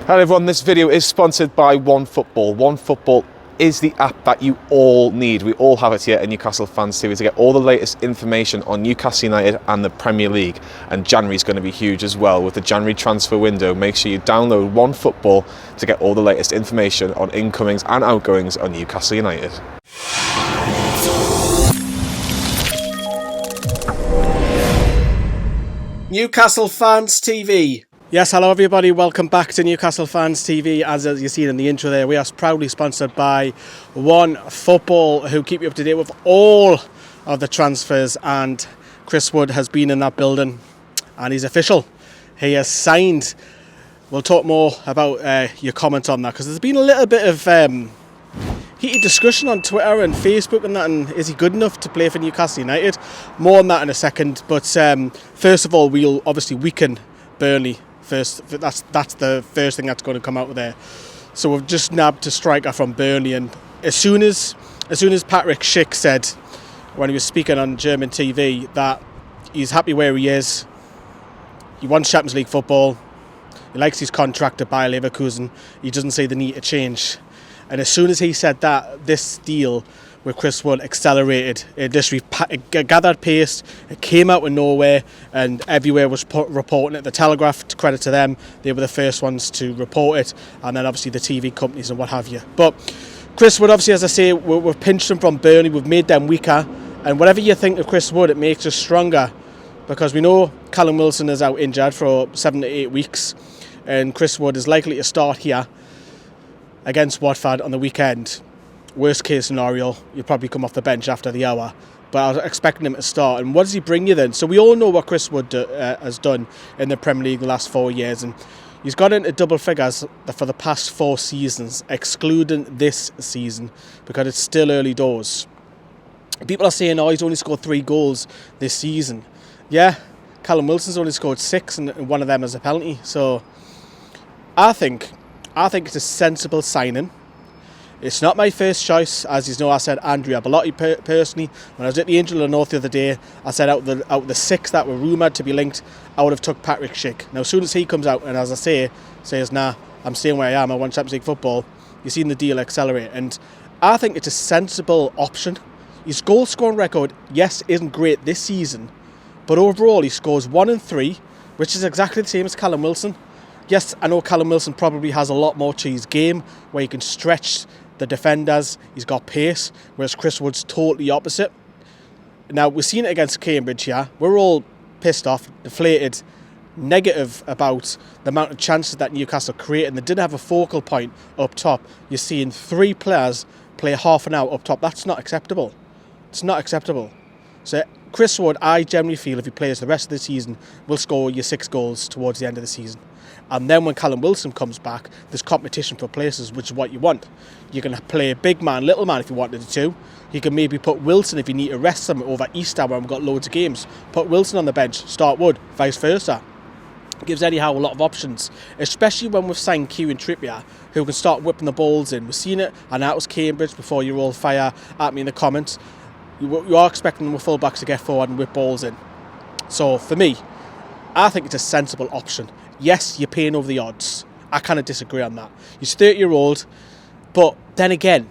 Hello everyone, this video is sponsored by OneFootball. OneFootball is the app that you all need. We all have it here at Newcastle Fans TV to get all the latest information on Newcastle United and the Premier League. And January is going to be huge as well with the January transfer window. Make sure you download OneFootball to get all the latest information on incomings and outgoings on Newcastle United. Newcastle Fans TV. Yes, hello everybody, welcome back to Newcastle Fans TV. As you've seen in the intro there, we are proudly sponsored by OneFootball, who keep you up to date with all of the transfers, and Chris Wood has been in that building and he's official. He has signed. We'll talk more about your comments on that, because there's been a little bit of heated discussion on Twitter and Facebook and that, and is he good enough to play for Newcastle United? More on that in a second, but first of all, we'll obviously weaken Burnley first. That's the first thing that's going to come out of there. So we've just nabbed a striker from Burnley, and as soon as Patrick Schick said when he was speaking on German TV that he's happy where he is, he wants Champions League football, he likes his contract at Bayer Leverkusen, he doesn't see the need to change. And as soon as he said that, this deal with Chris Wood accelerated. It gathered pace. It came out of nowhere, and everywhere was reporting it. The Telegraph, credit to them, they were the first ones to report it, and then obviously the TV companies and what have you. But Chris Wood, obviously, as I say, we've pinched them from Burnley. We've made them weaker, and whatever you think of Chris Wood, it makes us stronger, because we know Callum Wilson is out injured for 7 to 8 weeks, and Chris Wood is likely to start here against Watford on the weekend. Worst case scenario, you'll probably come off the bench after the hour, but I was expecting him to start. And what does he bring you then? So we all know what Chris Wood has done in the Premier League the last 4 years, and he's got into double figures for the past 4 seasons, excluding this season, because it's still early doors. People are saying, oh, he's only scored 3 goals this season. Yeah, Callum Wilson's only scored 6, and one of them is a penalty. So I think it's a sensible signing. It's not my first choice, as you know. I said Andrea Belotti personally. When I was at the Angel of the North the other day, I said out the 6 that were rumoured to be linked, I would have took Patrick Schick. Now, as soon as he comes out and, as I say, says, nah, I'm staying where I am, I want Champions League football, you've seen the deal accelerate. And I think it's a sensible option. His goal scoring record, yes, isn't great this season, but overall he scores 1 and 3, which is exactly the same as Callum Wilson. Yes, I know Callum Wilson probably has a lot more to his game, where he can stretch the defenders, he's got pace, whereas Chris Wood's totally opposite. Now, we've seen it against Cambridge here. We're all pissed off, deflated, negative about the amount of chances that Newcastle created, and they didn't have a focal point up top. You're seeing 3 players play half an hour up top. That's not acceptable. It's not acceptable. So Chris Wood, I generally feel, if he plays the rest of the season, will score your 6 goals towards the end of the season. And then when Callum Wilson comes back, there's competition for places, which is what you want. You can play big man, little man if you wanted to. You can maybe put Wilson if you need to rest them over Easter when we've got loads of games. Put Wilson on the bench, start Wood, vice versa. Gives Eddie Howe a lot of options, especially when we've signed Kieran Trippier, who can start whipping the balls in. We've seen it, and that was Cambridge before you all fire at me in the comments. You are expecting the full-backs to get forward and whip balls in. So for me, I think it's a sensible option. Yes, you're paying over the odds. I kind of disagree on that. He's 30-year-old, but then again,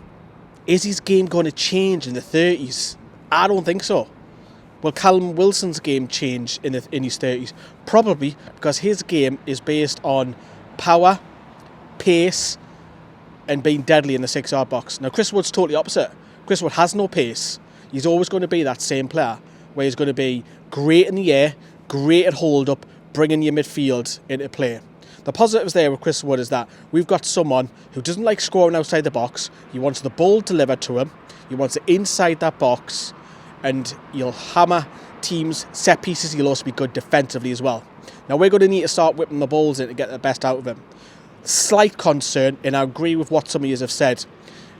is his game going to change in the 30s? I don't think so. Will Callum Wilson's game change in his 30s? Probably, because his game is based on power, pace, and being deadly in the 6-yard box. Now, Chris Wood's totally opposite. Chris Wood has no pace. He's always going to be that same player, where he's going to be great in the air, great at hold-up, bringing your midfield into play. The positives there with Chris Wood is that we've got someone who doesn't like scoring outside the box. He wants the ball delivered to him. He wants it inside that box, and he'll hammer teams, set pieces. He'll also be good defensively as well. Now, we're going to need to start whipping the balls in to get the best out of him. Slight concern, and I agree with what some of you have said,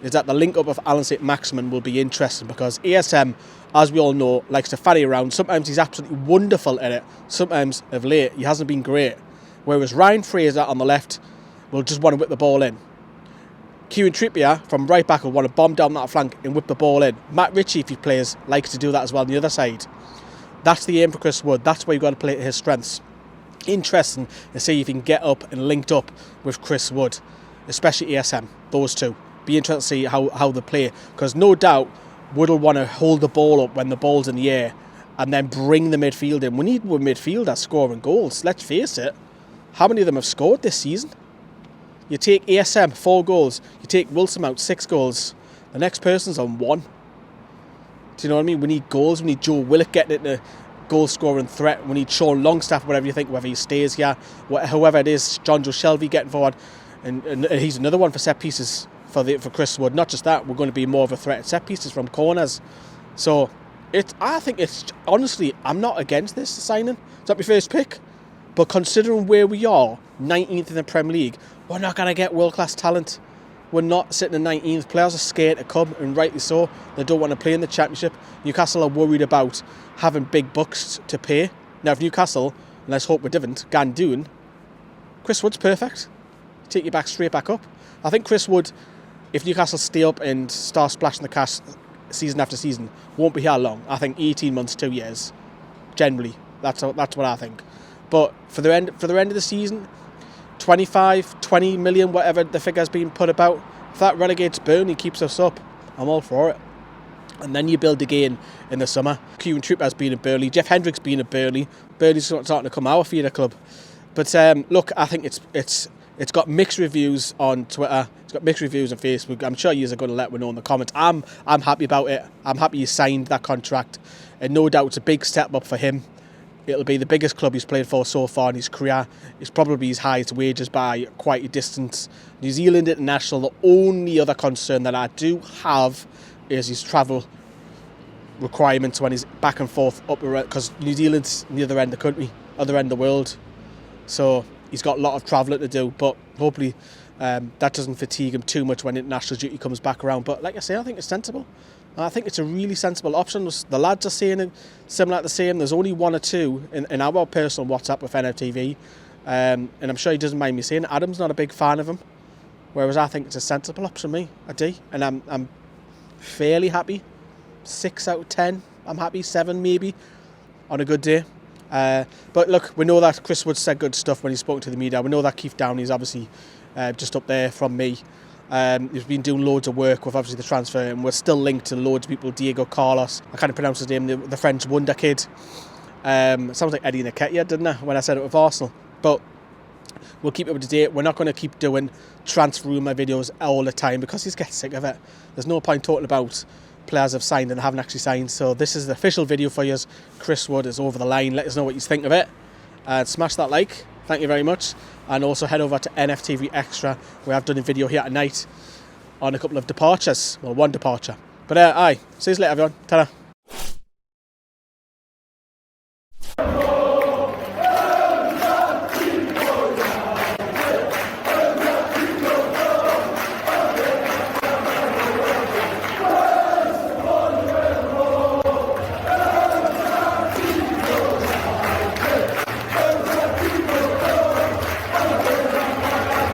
is that the link-up of saint-maximin will be interesting, because ASM, as we all know, likes to fanny around. Sometimes he's absolutely wonderful at it. Sometimes, of late, he hasn't been great. Whereas Ryan Fraser on the left will just want to whip the ball in. Kieran Trippier from right back will want to bomb down that flank and whip the ball in. Matt Ritchie, if he plays, likes to do that as well on the other side. That's the aim for Chris Wood. That's where you've got to play to his strengths. interesting to see if he can get up and linked up with Chris Wood, especially ASM, those two. Be interested to see how they play, because no doubt Wood will want to hold the ball up when the ball's in the air and then bring the midfield in. We need a midfielder scoring goals, let's face it. How many of them have scored this season? You take ASM, 4 goals. You take Wilson out, 6 goals. The next person's on 1. Do you know what I mean? We need goals. We need Joe Willock getting into goal-scoring threat. We need Sean Longstaff, whatever you think, whether he stays here, whoever it is, John Joe Shelby getting forward. And he's another one for set pieces for Chris Wood. Not just that, we're going to be more of a threat at set pieces from corners. So I think it's honestly, I'm not against this signing. It's not my first pick, but considering where we are, 19th in the Premier League, we're not going to get world-class talent. We're not sitting in 19th. Players are scared to come, and rightly so. They don't want to play in the Championship. Newcastle are worried about having big bucks to pay. Now, if Newcastle, and let's hope we didn't, can do, Chris Wood's perfect. Take you back straight back up. I think Chris Wood, if Newcastle stay up and start splashing the cash season after season, won't be here long. I think 18 months, 2 years, generally. That's what I think. But for the end of the season, 25, 20 million, whatever the figure's been put about, if that relegates Burnley, keeps us up, I'm all for it. And then you build again in the summer. Kieran Trippier's been at Burnley. Jeff Hendrick's been at Burnley. Burnley's starting to come our feeder club. But look, I think it's got mixed reviews on Twitter. It's got mixed reviews on Facebook. I'm sure you are going to let me know in the comments. I'm happy about it. I'm happy he signed that contract. And no doubt it's a big step up for him. It'll be the biggest club he's played for so far in his career. It's probably his highest wages by quite a distance. New Zealand international, the only other concern that I do have is his travel requirements when he's back and forth up around, because New Zealand's the other end of the country, other end of the world. So he's got a lot of travelling to do, but hopefully that doesn't fatigue him too much when international duty comes back around. But like I say, I think it's sensible. I think it's a really sensible option. The lads are saying it similar to the same. There's only 1 or 2 in our personal WhatsApp with NFTV. And I'm sure he doesn't mind me saying Adam's not a big fan of him. Whereas I think it's a sensible option, me. I do. And I'm fairly happy. 6 out of 10. I'm happy. 7 maybe on a good day. But look, we know that Chris Wood said good stuff when he spoke to the media. We know that Keith Downey's obviously just up there from me. He's been doing loads of work with obviously the transfer, and we're still linked to loads of people. Diego Carlos, I can't pronounce his name, the French wonder kid. Sounds like Eddie Nketiah, didn't it, when I said it with Arsenal? But we'll keep it up to date. We're not going to keep doing transfer rumour videos all the time because he's getting sick of it. There's no point talking about players have signed and haven't actually signed. So this is the official video for you. Chris Wood is over the line. Let us know what you think of it. Smash that like. Thank you very much. And also head over to NFTV Extra, where I've done a video here tonight on a couple of departures. Well, 1 departure. But see you later, everyone. Ta-da.